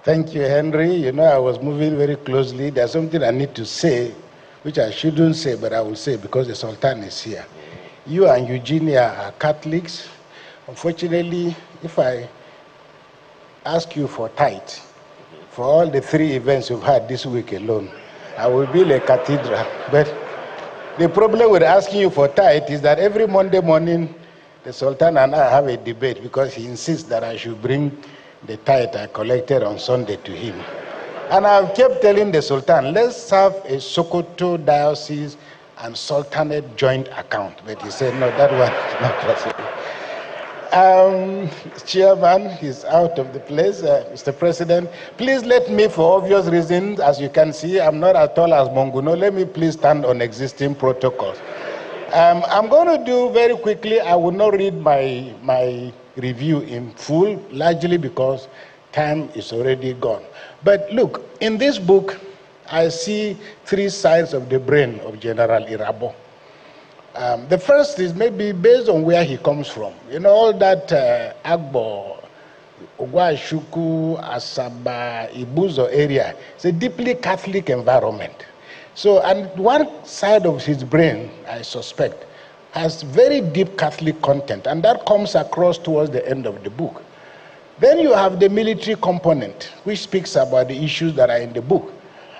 Thank you, Henry. You know, I was moving very closely. There's something I need to say, which I shouldn't say, but I will say because the Sultan is here. You and Eugenia are Catholics. Unfortunately, if I ask you for tithe, for all the 3 events you've had this week alone, I will build a cathedral. But the problem with asking you for tithe is that every Monday morning, the Sultan and I have a debate because he insists that I should bring the tithe I collected on Sunday to him. And I've kept telling the Sultan, let's have a Sokoto diocese and Sultanate joint account. But he said, no, that one is not possible. Chairman is out of the place. Mr. President, please let me, for obvious reasons, as you can see, I'm not as tall as Monguno. Let me please stand on existing protocols. I'm going to do very quickly. I will not read my review in full, largely because time is already gone. But look, in this book, I see 3 sides of the brain of General Irabo. The first is maybe based on where he comes from. You know, all that Agbo, Ogwashuku, Asaba, Ibuzo area, it's a deeply Catholic environment. So, and one side of his brain, I suspect, has very deep Catholic content, and that comes across towards the end of the book. Then you have the military component, which speaks about the issues that are in the book.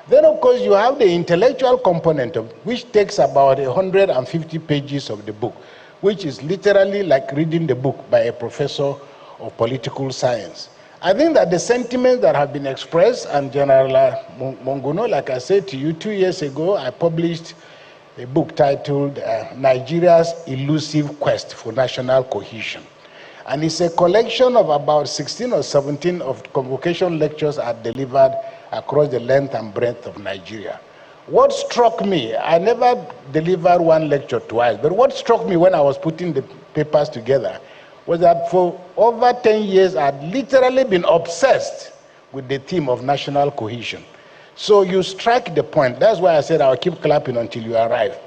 Then, of course, you have the intellectual component, which takes about 150 pages of the book, which is literally like reading the book by a professor of political science. I think that the sentiments that have been expressed, and General Monguno, like I said to you, 2 years ago, I published a book titled Nigeria's Elusive Quest for National Cohesion. And it's a collection of about 16 or 17 of convocation lectures I delivered across the length and breadth of Nigeria. What struck me, I never delivered one lecture twice, but what struck me when I was putting the papers together was that for over 10 years, I'd literally been obsessed with the theme of national cohesion. So you strike the point. That's why I said I'll keep clapping until you arrive.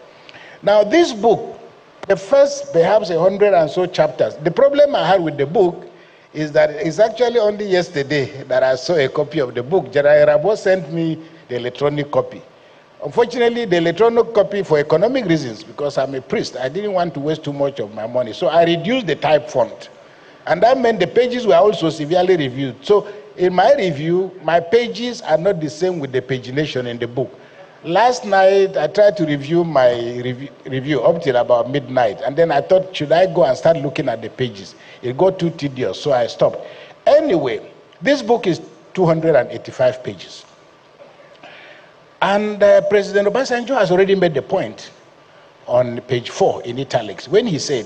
Now, this book, the first perhaps 100 and so chapters, the problem I had with the book is that it's actually only yesterday that I saw a copy of the book. General Rabo sent me the electronic copy. Unfortunately, the electronic copy, for economic reasons, because I'm a priest, I didn't want to waste too much of my money. So I reduced the type font. And that meant the pages were also severely reviewed. So in my review, my pages are not the same with the pagination in the book. Last night, I tried to review my review up till about midnight. And then I thought, should I go and start looking at the pages? It got too tedious, so I stopped. Anyway, this book is 285 pages. And President Obasanjo has already made the point on page 4 in italics when he said,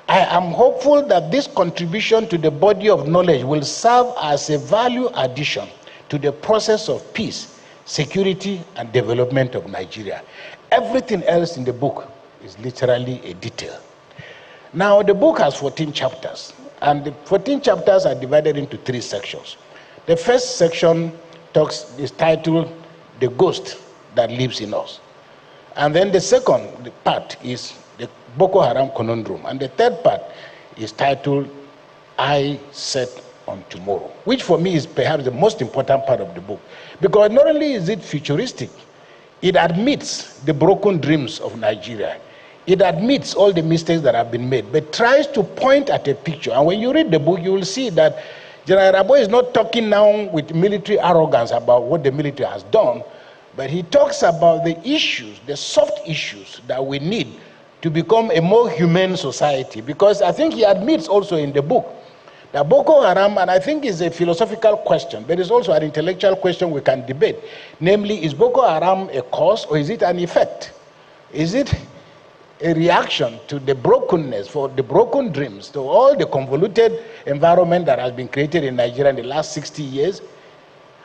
I am hopeful that this contribution to the body of knowledge will serve as a value addition to the process of peace, security, and development of Nigeria. Everything else in the book is literally a detail. Now, the book has 14 chapters, and the 14 chapters are divided into 3 sections. The first section is titled The Ghost That Lives in Us. And then the second part is the Boko Haram conundrum. And the third part is titled I Set on Tomorrow, which for me is perhaps the most important part of the book. Because not only is it futuristic, it admits the broken dreams of Nigeria. It admits all the mistakes that have been made, but tries to point at a picture. And when you read the book, you will see that General Rabo is not talking now with military arrogance about what the military has done, but he talks about the issues, the soft issues that we need to become a more humane society. Because I think he admits also in the book that Boko Haram, and I think it's a philosophical question, but it's also an intellectual question we can debate. Namely, is Boko Haram a cause or is it an effect? Is it a reaction to the brokenness, for the broken dreams, to all the convoluted environment that has been created in Nigeria in the last 60 years?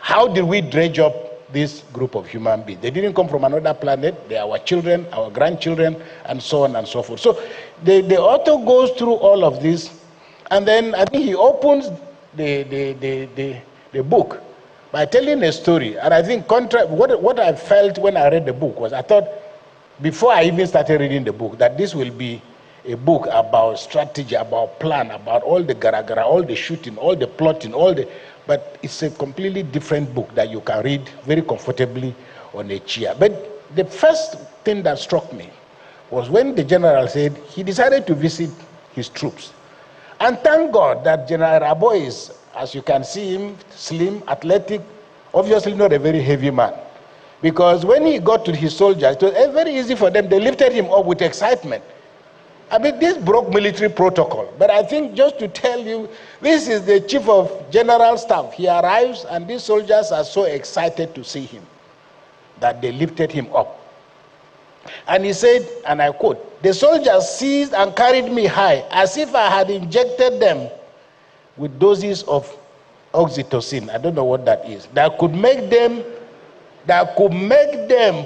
How did we dredge up this group of human beings? They didn't come from another planet. They are our children, our grandchildren, and so on and so forth. So the author goes through all of this, and then I think he opens the book by telling a story. And I think what I felt when I read the book was, I thought, before I even started reading the book, that this will be a book about strategy, about plan, about all the gara-gara, all the shooting, all the plotting, all the But it's a completely different book that you can read very comfortably on a chair. But the first thing that struck me was when the general said he decided to visit his troops. And thank God that General Rabo is, as you can see him, slim, athletic, obviously not a very heavy man. Because when he got to his soldiers, it was very easy for them. They lifted him up with excitement. I mean, this broke military protocol. But I think just to tell you, this is the chief of general staff. He arrives and these soldiers are so excited to see him that they lifted him up. And he said, and I quote, "The soldiers seized and carried me high as if I had injected them with doses of oxytocin." I don't know what that is. That could make them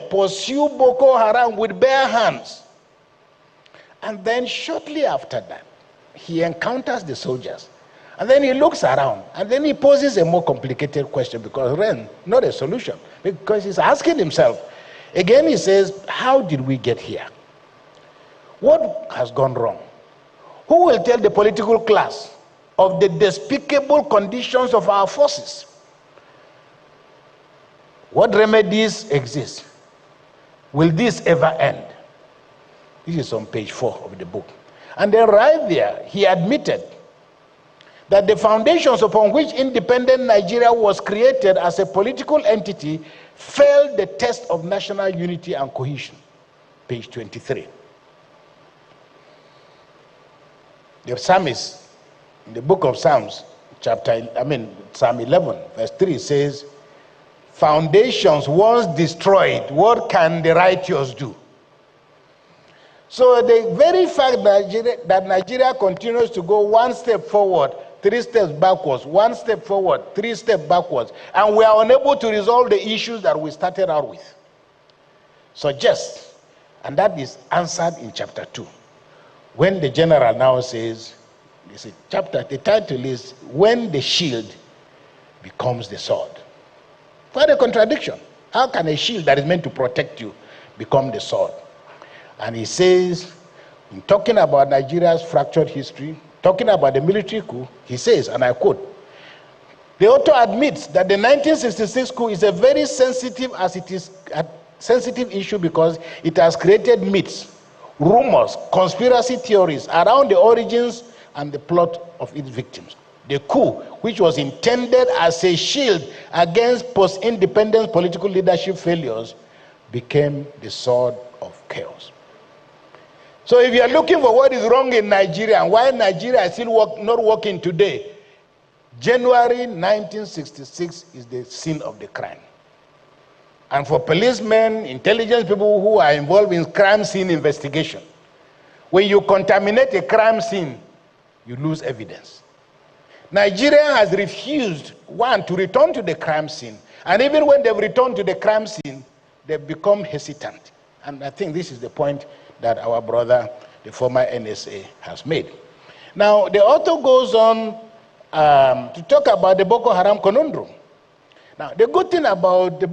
pursue Boko Haram with bare hands. And then shortly after that, he encounters the soldiers. And then he looks around. And then he poses a more complicated question, because then, not a solution. Because he's asking himself. Again, he says, how did we get here? What has gone wrong? Who will tell the political class of the despicable conditions of our forces? What remedies exist? Will this ever end? This is on page 4 of the book. And then right there, he admitted that the foundations upon which independent Nigeria was created as a political entity failed the test of national unity and cohesion. Page 23. The psalmist, in the book of Psalms, Psalm 11, verse 3 says, "Foundations once destroyed, what can the righteous do?" So the very fact that Nigeria continues to go one step forward, 3 steps backwards, 1 step forward, 3 steps backwards, and we are unable to resolve the issues that we started out with, suggests, and that is answered in chapter 2. When the general now says, the title is, "When the Shield Becomes the Sword." Quite a contradiction. How can a shield that is meant to protect you become the sword? And he says, in talking about Nigeria's fractured history, talking about the military coup, he says, and I quote, "The author admits that the 1966 coup is a very sensitive issue because it has created myths, rumors, conspiracy theories around the origins and the plot of its victims. The coup, which was intended as a shield against post-independence political leadership failures, became the sword of chaos." So if you are looking for what is wrong in Nigeria and why Nigeria is still not working today, January 1966 is the scene of the crime. And for policemen, intelligence people who are involved in crime scene investigation, when you contaminate a crime scene, you lose evidence. Nigeria has refused, one, to return to the crime scene. And even when they've returned to the crime scene, they've become hesitant. And I think this is the point that our brother, the former NSA, has made. Now, the author goes on to talk about the Boko Haram conundrum. Now, the good thing about the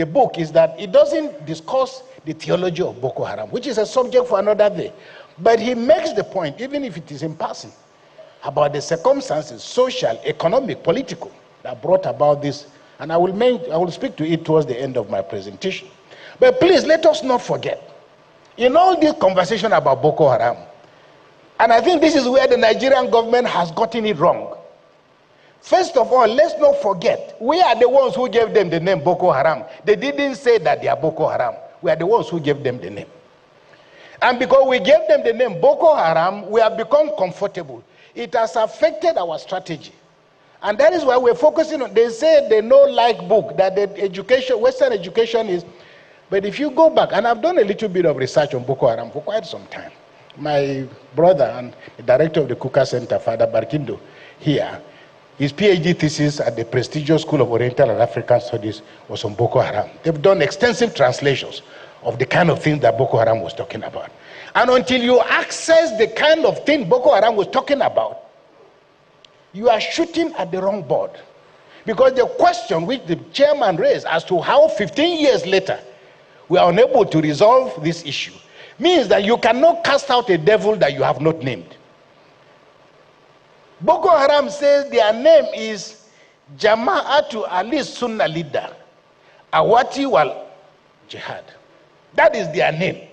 book is that it doesn't discuss the theology of Boko Haram, which is a subject for another day. But he makes the point, even if it is in passing, about the circumstances, social, economic, political, that brought about this. And I will speak to it towards the end of my presentation. But please, let us not forget, in all this conversation about Boko Haram, and I think this is where the Nigerian government has gotten it wrong. First of all, let's not forget, we are the ones who gave them the name Boko Haram. They didn't say that they are Boko Haram. We are the ones who gave them the name. And because we gave them the name Boko Haram, we have become comfortable. It has affected our strategy. And that is why we're focusing on, they say the no-like book, that the education, Western education is, but if you go back, and I've done a little bit of research on Boko Haram for quite some time. My brother and the director of the Kukah Center, Father Barkindo, here, his PhD thesis at the prestigious School of Oriental and African Studies was on Boko Haram. They've done extensive translations of the kind of things that Boko Haram was talking about. And until you access the kind of thing Boko Haram was talking about, you are shooting at the wrong board. Because the question which the chairman raised as to how 15 years later we are unable to resolve this issue means that you cannot cast out a devil that you have not named. Boko Haram says their name is Jama'atu Ali Sunnah leader, Awati wal Jihad. That is their name.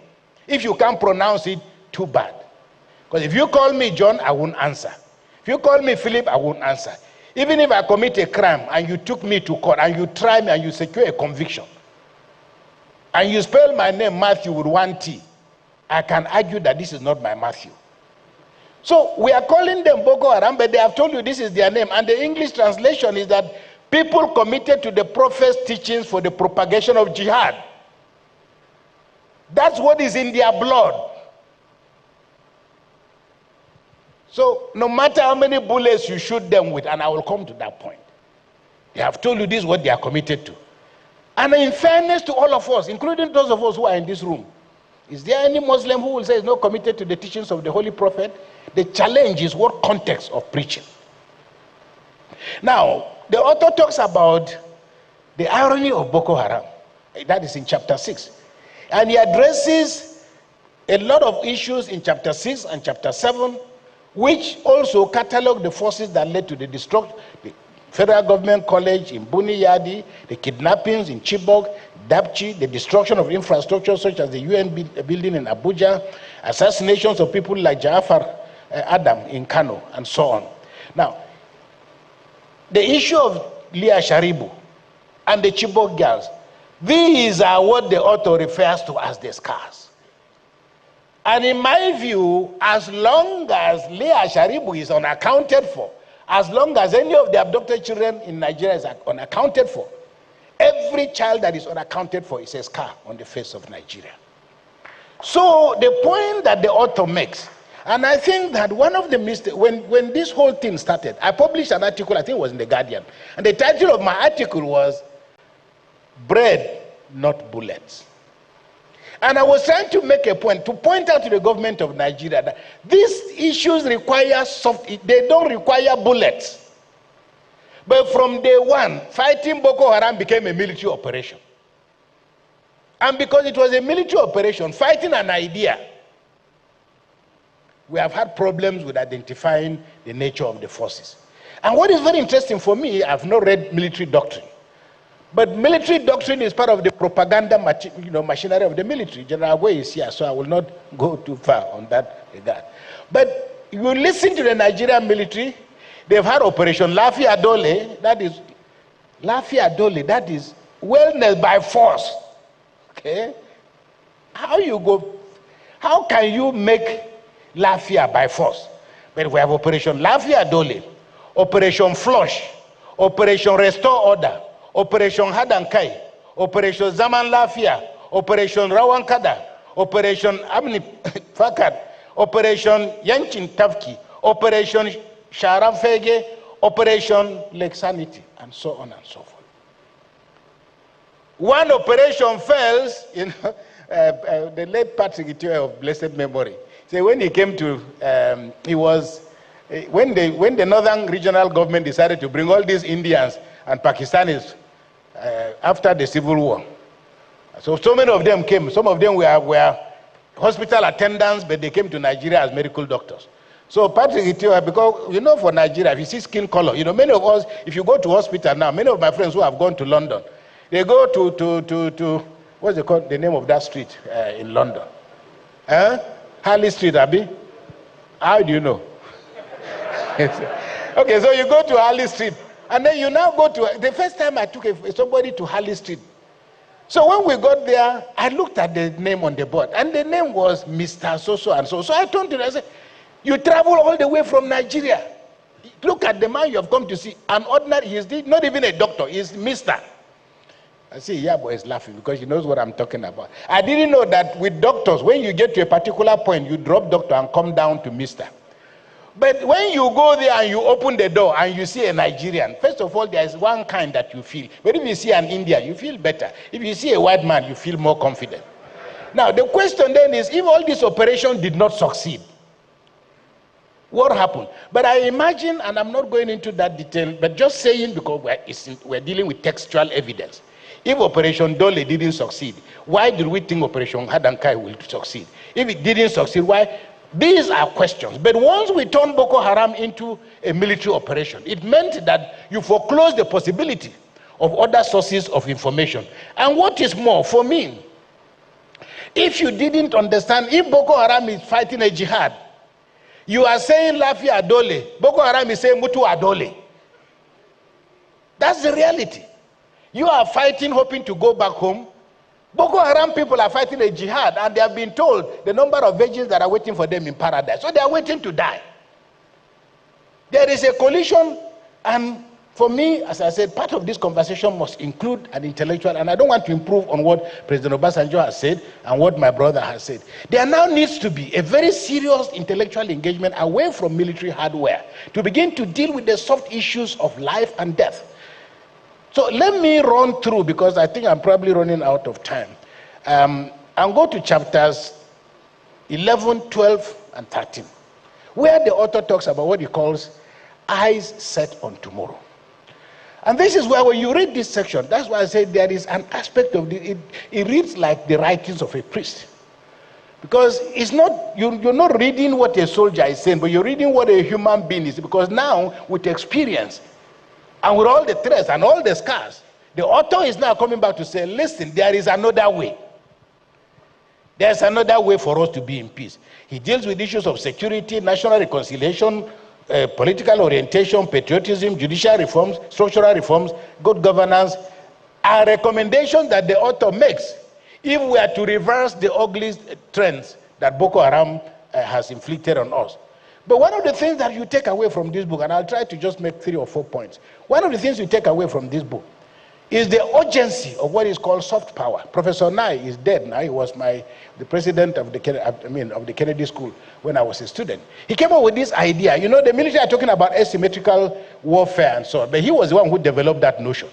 If you can't pronounce it, too bad. Because if you call me John, I won't answer. If you call me Philip, I won't answer. Even if I commit a crime and you took me to court and you try me and you secure a conviction, and you spell my name Matthew with one T, I can argue that this is not my Matthew. So we are calling them Boko Haram, but they have told you this is their name. And the English translation is that people committed to the prophet's teachings for the propagation of jihad. That's what is in their blood. So no matter how many bullets you shoot them with, and I will come to that point, they have told you this is what they are committed to. And in fairness to all of us, including those of us who are in this room, is there any Muslim who will say is not committed to the teachings of the Holy Prophet? The challenge is what context of preaching. Now, the author talks about the irony of Boko Haram. That is in chapter 6. And he addresses a lot of issues in chapter 6 and chapter 7, which also catalog the forces that led to the destruction. The Federal Government College in Buniyadi, the kidnappings in Chibok, Dapchi, the destruction of infrastructure such as the UN building in Abuja, assassinations of people like Jafar Adam in Kano, and so on. Now, the issue of Leah Sharibu and the Chibok girls, these are what the author refers to as the scars. And in my view, as long as Leah Sharibu is unaccounted for, as long as any of the abducted children in Nigeria is unaccounted for, every child that is unaccounted for is a scar on the face of Nigeria. So the point that the author makes, and I think that one of the mistakes, when this whole thing started, I published an article, I think it was in The Guardian, and the title of my article was, Bread, Not Bullets. And I was trying to make a point, to point out to the government of Nigeria that these issues require they don't require bullets. But from day one, fighting Boko Haram became a military operation. And because it was a military operation, fighting an idea, we have had problems with identifying the nature of the forces. And what is very interesting for me, I've not read military doctrine. But military doctrine is part of the propaganda machinery of the military. General Agwe is here, so I will not go too far on that regard. But you listen to the Nigerian military, they've had Operation Lafi Adole, that is wellness by force. Okay? How can you make Lafia by force? But we have Operation Lafia Adole, Operation Flush, Operation Restore Order, Operation Hadankai, Operation Zaman Lafia, Operation Rawankada, Operation Amni Fakat, Operation Yanchin Tafki, Operation Sharafege, Operation Lake Sanity, and so on and so forth. One operation fails, the late Patrick Itiwe of blessed memory. So when he came to, when the Northern Regional Government decided to bring all these Indians and Pakistanis after the Civil War. So many of them came. Some of them were hospital attendants, but they came to Nigeria as medical doctors. So Patrick Itiwe, because for Nigeria, if you see skin color, many of us, if you go to hospital now, many of my friends who have gone to London, they go to what's it called, the name of that street in London? Harley Street, Abi? How do you know? Okay, so you go to Harley Street, and then you now go to, the first time I took somebody to Harley Street. So when we got there, I looked at the name on the board, and the name was Mr. So-so and so. So I told him, I said, you travel all the way from Nigeria. Look at the man you have come to see. An ordinary, he's not even a doctor, he's Mr. I see Yabo is laughing because he knows what I'm talking about. I didn't know that with doctors, when you get to a particular point, you drop doctor and come down to Mr. But when you go there and you open the door and you see a Nigerian, first of all, there is one kind that you feel. But if you see an Indian, you feel better. If you see a white man, you feel more confident. Now, the question then is, if all this operation did not succeed, what happened? But I imagine, and I'm not going into that detail, but just saying, because we're dealing with textual evidence. If Operation Dole didn't succeed, why did we think Operation Hadankai will succeed? If it didn't succeed, why? These are questions. But once we turned Boko Haram into a military operation, it meant that you foreclosed the possibility of other sources of information. And what is more, for me, if you didn't understand, if Boko Haram is fighting a jihad, you are saying Lafi Adole, Boko Haram is saying Mutu Adole. That's the reality. You are fighting, hoping to go back home. Boko Haram people are fighting a jihad, and they have been told the number of virgins that are waiting for them in paradise. So they are waiting to die. There is a collision, and for me, as I said, part of this conversation must include an intellectual, and I don't want to improve on what President Obasanjo has said and what my brother has said. There now needs to be a very serious intellectual engagement away from military hardware to begin to deal with the soft issues of life and death. So let me run through, because I think I'm probably running out of time. I'll go to chapters 11, 12, and 13, where the author talks about what he calls eyes set on tomorrow. And this is where when you read this section, that's why I say there is an aspect of it reads like the writings of a priest. Because it's not, you're not reading what a soldier is saying, but you're reading what a human being is. Because now, with experience, and with all the threats and all the scars, the author is now coming back to say, listen, there is another way. There's another way for us to be in peace. He deals with issues of security, national reconciliation, political orientation, patriotism, judicial reforms, structural reforms, good governance, and recommendations that the author makes if we are to reverse the ugly trends that Boko Haram has inflicted on us. But one of the things that you take away from this book, and I'll try to just make 3 or 4 points. One of the things you take away from this book is the urgency of what is called soft power. Professor Nye is dead now. He was the president of the Kennedy School when I was a student. He came up with this idea. You know, the military are talking about asymmetrical warfare and so on, but he was the one who developed that notion.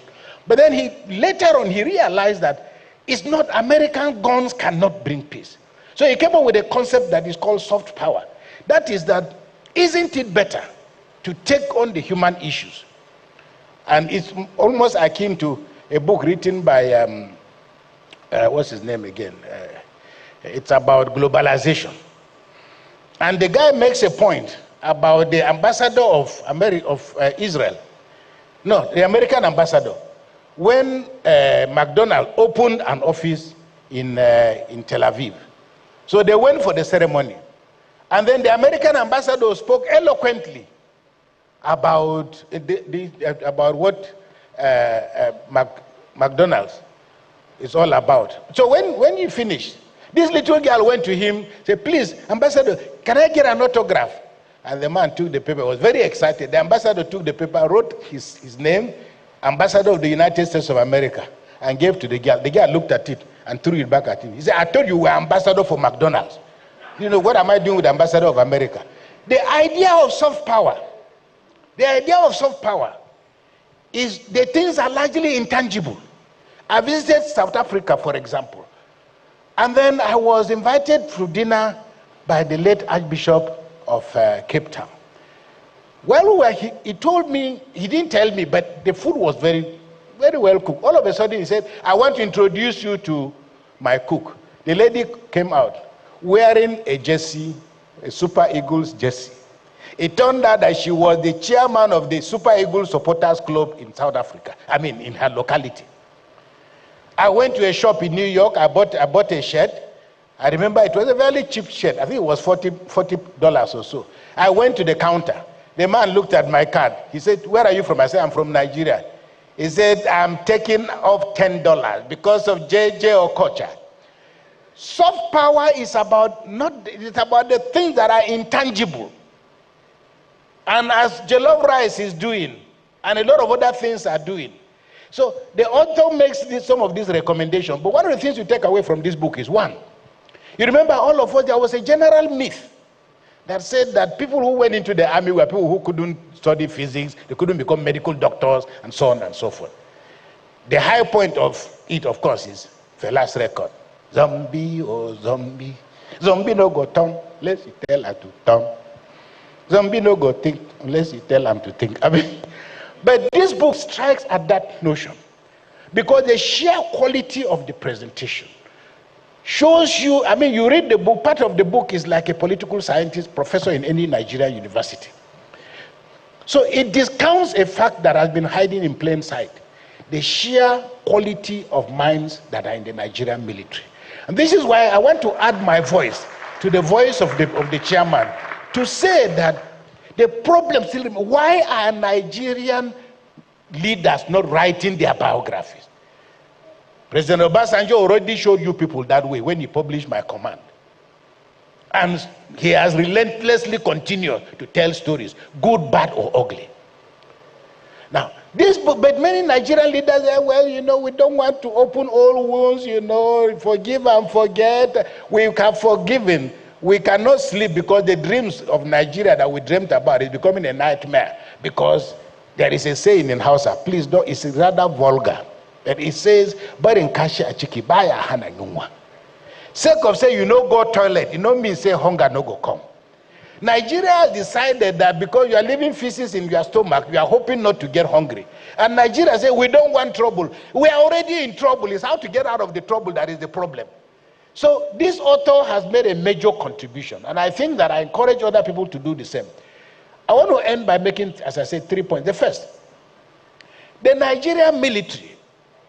But then later on, he realized that it's not, American guns cannot bring peace. So he came up with a concept that is called soft power. That is that, isn't it better to take on the human issues? And it's almost akin to a book written by, what's his name again? It's about globalization. And the guy makes a point about the ambassador of Israel. No, the American ambassador. When McDonald's opened an office in Tel Aviv. So they went for the ceremony. And then the American ambassador spoke eloquently about what McDonald's is all about. So when he finished, this little girl went to him, said, please, ambassador, can I get an autograph? And the man took the paper, was very excited. The ambassador took the paper, wrote his name, ambassador of the United States of America, and gave to the girl. The girl looked at it and threw it back at him. He said, I told you we were ambassador for McDonald's. You know, what am I doing with the ambassador of America? The idea of soft power, is the things are largely intangible. I visited South Africa, for example. And then I was invited to dinner by the late Archbishop of Cape Town. Well, he told me, he didn't tell me, but the food was very, very well cooked. All of a sudden he said, I want to introduce you to my cook. The lady came out wearing a jersey, a Super Eagles jersey. It turned out that she was the chairman of the Super Eagles Supporters Club in South Africa, in her locality. I went to a shop in New York, I bought a shirt. I remember it was a very cheap shirt. I think it was $40 or so. I went to the counter. The man looked at my card. He said, where are you from? I said, I'm from Nigeria. He said, I'm taking off $10 because of JJ Okocha. Soft power is about the things that are intangible. And as Jollof Rice is doing, and a lot of other things are doing. So the author makes some of these recommendations. But one of the things you take away from this book is, one, you remember all of us, there was a general myth that said that people who went into the army were people who couldn't study physics, they couldn't become medical doctors, and so on and so forth. The high point of it, of course, is Fela's record. Zombie, oh zombie. Zombie no go turn, unless you tell her to turn. Zombie no go think, unless you tell him to think. But this book strikes at that notion. Because the sheer quality of the presentation, shows you, I mean, you read the book, part of the book is like a political scientist, professor in any Nigerian university. So it discounts a fact that has been hiding in plain sight, the sheer quality of minds that are in the Nigerian military. And this is why I want to add my voice to the voice of the chairman to say that the problem still remains. Why are Nigerian leaders not writing their biographies? President Obasanjo already showed you people that way when he published My Command. And he has relentlessly continued to tell stories, good, bad, or ugly. Now, this book, but many Nigerian leaders say, well, you know, we don't want to open old wounds, you know, forgive and forget. We have forgiven. We cannot sleep because the dreams of Nigeria that we dreamt about is becoming a nightmare. Because there is a saying in Hausa, please don't, it's rather vulgar. That it says, "Barin kashi achiki baya hana yunwa." Sake of say you no go toilet, you know mean say hunger no go come. Nigeria has decided that because you are leaving feces in your stomach, you are hoping not to get hungry. And Nigeria say we don't want trouble. We are already in trouble. It's how to get out of the trouble that is the problem. So this author has made a major contribution, and I think that I encourage other people to do the same. I want to end by making, as I said, 3 points. The first, the Nigerian military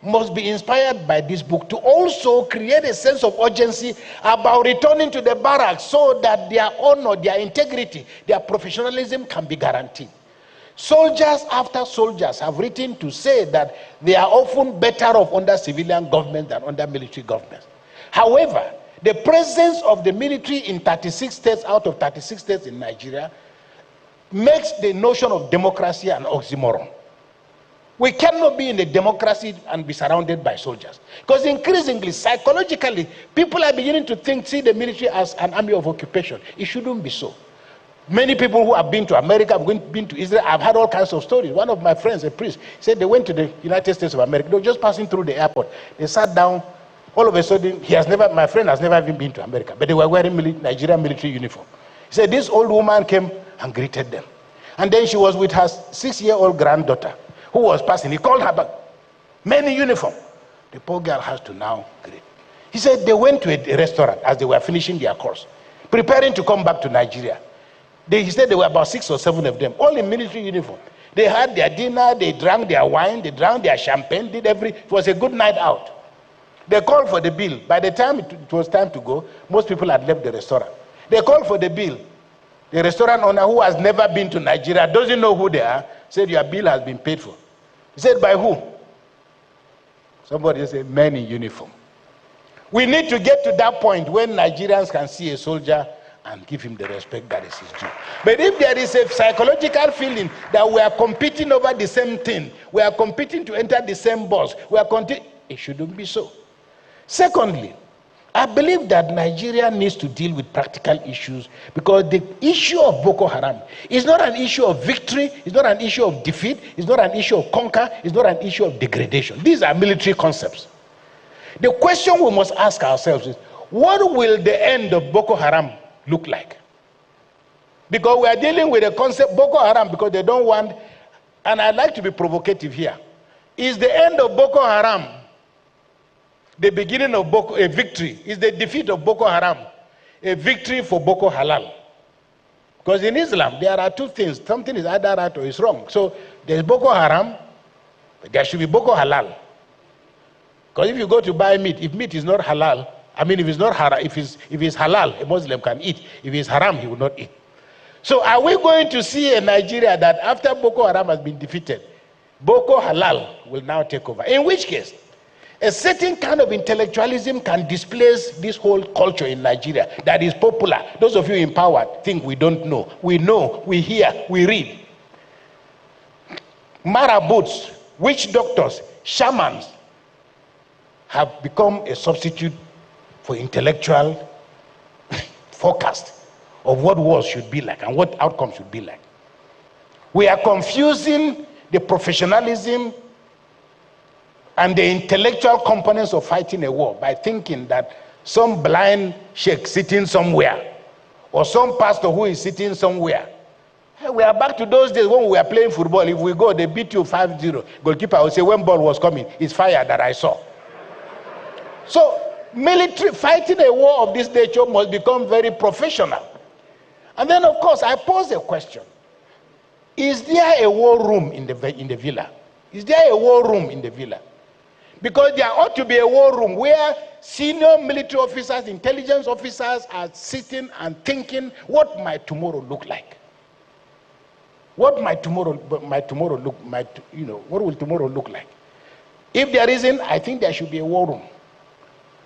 must be inspired by this book to also create a sense of urgency about returning to the barracks so that their honor, their integrity, their professionalism can be guaranteed. Soldiers after soldiers have written to say that they are often better off under civilian government than under military governments. However, the presence of the military in 36 states out of 36 states in Nigeria makes the notion of democracy an oxymoron. We cannot be in a democracy and be surrounded by soldiers. Because increasingly, psychologically, people are beginning to see the military as an army of occupation. It shouldn't be so. Many people who have been to America, have been to Israel, I've had all kinds of stories. One of my friends, a priest, said they went to the United States of America. They were just passing through the airport. They sat down. All of a sudden, my friend has never even been to America, but they were wearing Nigerian military uniform. He said this old woman came and greeted them. And then she was with her 6-year-old granddaughter, who was passing. He called her back. Men in uniform. The poor girl has to now greet. He said they went to a restaurant as they were finishing their course, preparing to come back to Nigeria. He said there were about 6 or 7 of them, all in military uniform. They had their dinner, they drank their wine, they drank their champagne, it was a good night out. They called for the bill. By the time it was time to go, most people had left the restaurant. They called for the bill. The restaurant owner, who has never been to Nigeria, doesn't know who they are, said your bill has been paid for. He said, by who? Somebody said, men in uniform. We need to get to that point when Nigerians can see a soldier and give him the respect that is his due. But if there is a psychological feeling that we are competing over the same thing, we are competing to enter the same bus, it shouldn't be so. Secondly, I believe that Nigeria needs to deal with practical issues, because the issue of Boko Haram is not an issue of victory, it's not an issue of defeat, it's not an issue of conquer, it's not an issue of degradation. These are military concepts. The question we must ask ourselves is, what will the end of Boko Haram look like? Because we are dealing with a concept, Boko Haram, because they don't want, and I'd like to be provocative here. Is the end of Boko Haram the beginning of a victory? Is the defeat of Boko Haram a victory for Boko Halal? Because in Islam, there are two things. Something is either right or it's wrong. So there's Boko Haram, but there should be Boko Halal. Because if you go to buy meat, if meat is not halal, I mean, if it's not haram, if it's halal, a Muslim can eat. If it's haram, he will not eat. So are we going to see a Nigeria that after Boko Haram has been defeated, Boko Halal will now take over? In which case, a certain kind of intellectualism can displace this whole culture in Nigeria that is popular. Those of you in power think we don't know. We know, we hear, we read. Marabouts, witch doctors, shamans have become a substitute for intellectual forecast of what wars should be like and what outcomes should be like. We are confusing the professionalism and the intellectual components of fighting a war by thinking that some blind sheikh sitting somewhere or some pastor who is sitting somewhere. Hey, we are back to those days when we were playing football. If we go, they beat you 5-0. Goalkeeper will say, when ball was coming, it's fire that I saw. So Military fighting a war of this nature must become very professional. And then, of course, I pose a question. Is there a war room in the villa? Is there a war room in the villa? Because there ought to be a war room where senior military officers, intelligence officers are sitting and thinking, what might tomorrow look like? What will tomorrow look like? If there isn't, I think there should be a war room.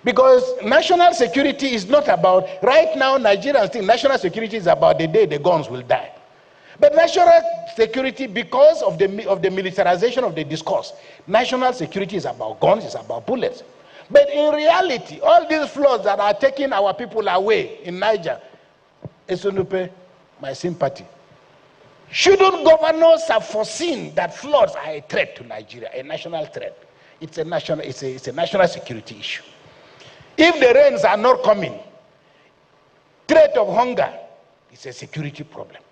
Because national security is not about, right now, Nigerians think national security is about the day the guns will die. But national security, because of the militarization of the discourse, national security is about guns, it's about bullets. But in reality, all these floods that are taking our people away in Niger, Esonupe, my sympathy. Shouldn't governors have foreseen that floods are a threat to Nigeria, a national threat? It's a national security issue. If the rains are not coming, threat of hunger is a security problem.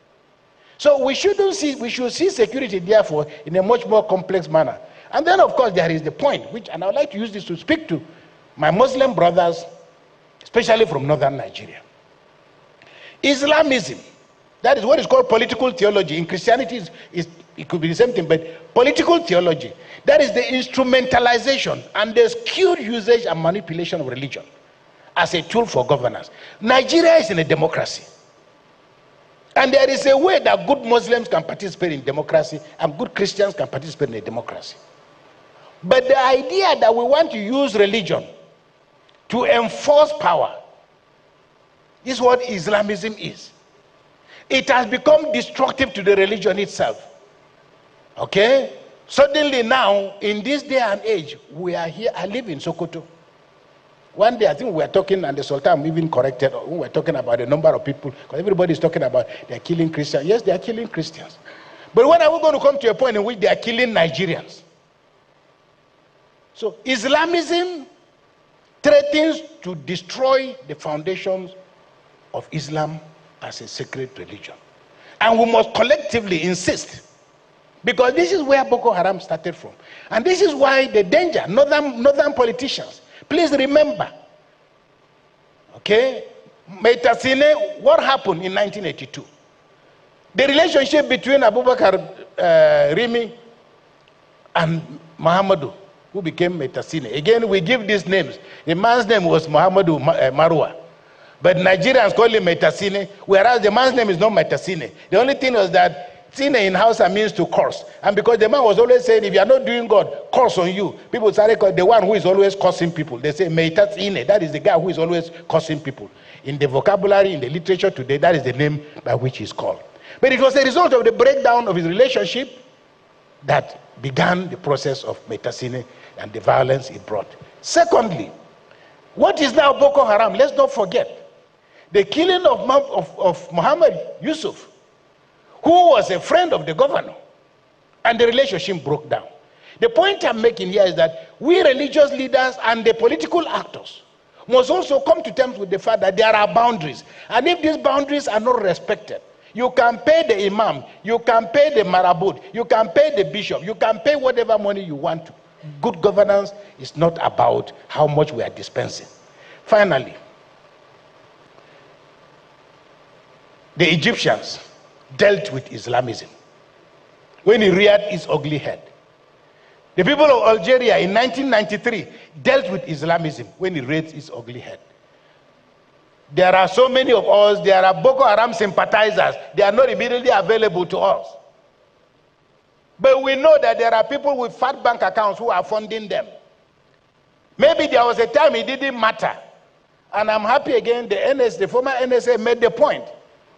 So we should see security, therefore, in a much more complex manner. And then, of course, there is the point, and I would like to use this to speak to my Muslim brothers, especially from northern Nigeria. Islamism, that is what is called political theology. In Christianity, it could be the same thing, but political theology, that is the instrumentalization and the skewed usage and manipulation of religion as a tool for governance. Nigeria is in a democracy. And there is a way that good Muslims can participate in democracy and good Christians can participate in a democracy. But the idea that we want to use religion to enforce power is what Islamism is. It has become destructive to the religion itself. Okay? Suddenly now, in this day and age, we are here. I live in Sokoto. One day, I think we were talking, and the Sultan even corrected, we were talking about the number of people, because everybody is talking about they're killing Christians. Yes, they are killing Christians. But when are we going to come to a point in which they are killing Nigerians? So Islamism threatens to destroy the foundations of Islam as a sacred religion. And we must collectively insist, because this is where Boko Haram started from. And this is why the danger, northern politicians, please remember, okay, Meitasine, what happened in 1982? The relationship between Abubakar Rimi and Muhammadu, who became Meitasine. Again, we give these names. The man's name was Muhammadu Marwa. But Nigerians call him Meitasine, whereas the man's name is not Meitasine. The only thing was that Sine in Hausa means to curse. And because the man was always saying, if you are not doing God, curse on you. People started calling the one who is always cursing people. They say, Meitasine, that is the guy who is always cursing people. In the vocabulary, in the literature today, that is the name by which he is called. But it was a result of the breakdown of his relationship that began the process of Meitasine and the violence it brought. Secondly, what is now Boko Haram? Let's not forget the killing of Muhammad Yusuf, who was a friend of the governor, and the relationship broke down. The point I'm making here is that we religious leaders and the political actors must also come to terms with the fact that there are boundaries. And if these boundaries are not respected, you can pay the imam, you can pay the marabut, you can pay the bishop, you can pay whatever money you want to. Good governance is not about how much we are dispensing. Finally, the Egyptians dealt with Islamism when it reared its ugly head. The people of Algeria in 1993 dealt with Islamism when it raised its ugly head. There are so many of us, there are Boko Haram sympathizers, they are not immediately available to us. But we know that there are people with fat bank accounts who are funding them. Maybe there was a time it didn't matter. And I'm happy again, the former NSA made the point.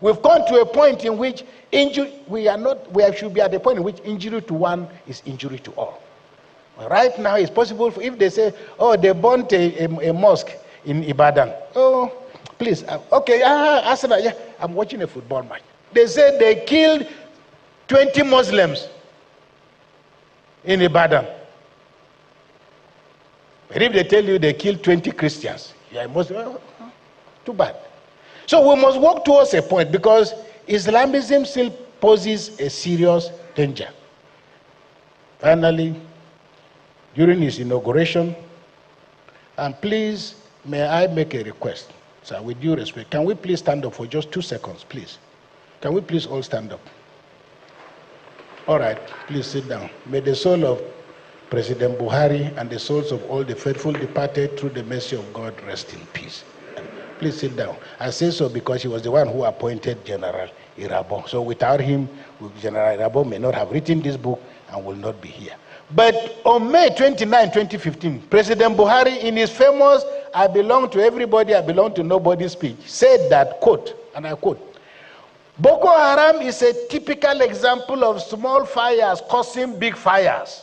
We've come to a point in which we should be at the point in which injury to one is injury to all. Right now, it's possible if they say, oh, they burnt a mosque in Ibadan. Oh, please, okay, Arsenal, yeah, I'm watching a football match. They said they killed 20 Muslims in Ibadan. But if they tell you they killed 20 Christians, yeah, too bad. So we must work towards a point, because Islamism still poses a serious danger. Finally, during his inauguration, and please may I make a request? Sir, with due respect, can we please stand up for just 2 seconds, please? Can we please all stand up? All right, please sit down. May the soul of President Buhari and the souls of all the faithful departed through the mercy of God rest in peace. Please sit down. I say so because he was the one who appointed General Irabo. So without him, General Irabo may not have written this book and will not be here. But on May 29, 2015, President Buhari, in his famous "I belong to everybody, I belong to nobody" speech, said that, quote, and I quote, "Boko Haram is a typical example of small fires causing big fires.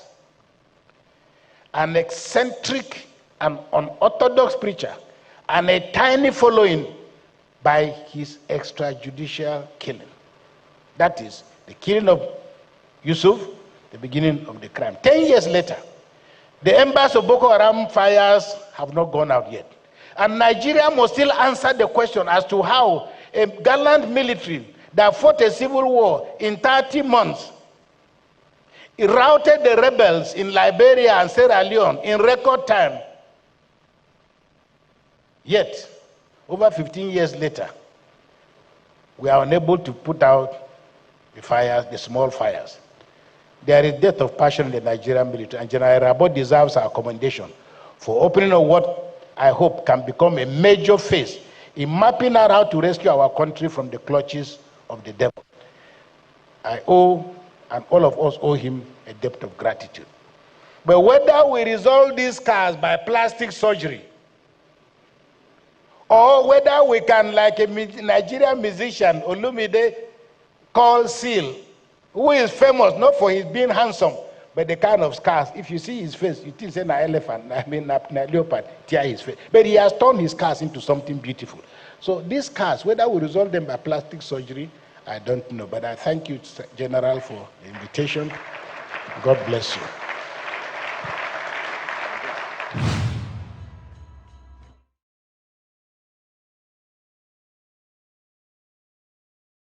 An eccentric and unorthodox preacher and a tiny following by his extrajudicial killing." That is the killing of Yusuf, the beginning of the crime. 10 years later, the embers of Boko Haram fires have not gone out yet. And Nigeria must still answer the question as to how a gallant military that fought a civil war in 30 months routed the rebels in Liberia and Sierra Leone in record time. Yet, over 15 years later, we are unable to put out the fires, the small fires. There is death of passion in the Nigerian military, and General Irabo deserves our commendation for opening up what I hope can become a major phase in mapping out how to rescue our country from the clutches of the devil. I owe, and all of us owe him, a debt of gratitude. But whether we resolve these scars by plastic surgery, or whether we can, like a Nigerian musician, Olumide, called Seal, who is famous not for his being handsome, but the kind of scars. If you see his face, you think it's an elephant, a leopard, tear his face. But he has turned his scars into something beautiful. So these scars, whether we resolve them by plastic surgery, I don't know. But I thank you, General, for the invitation. God bless you.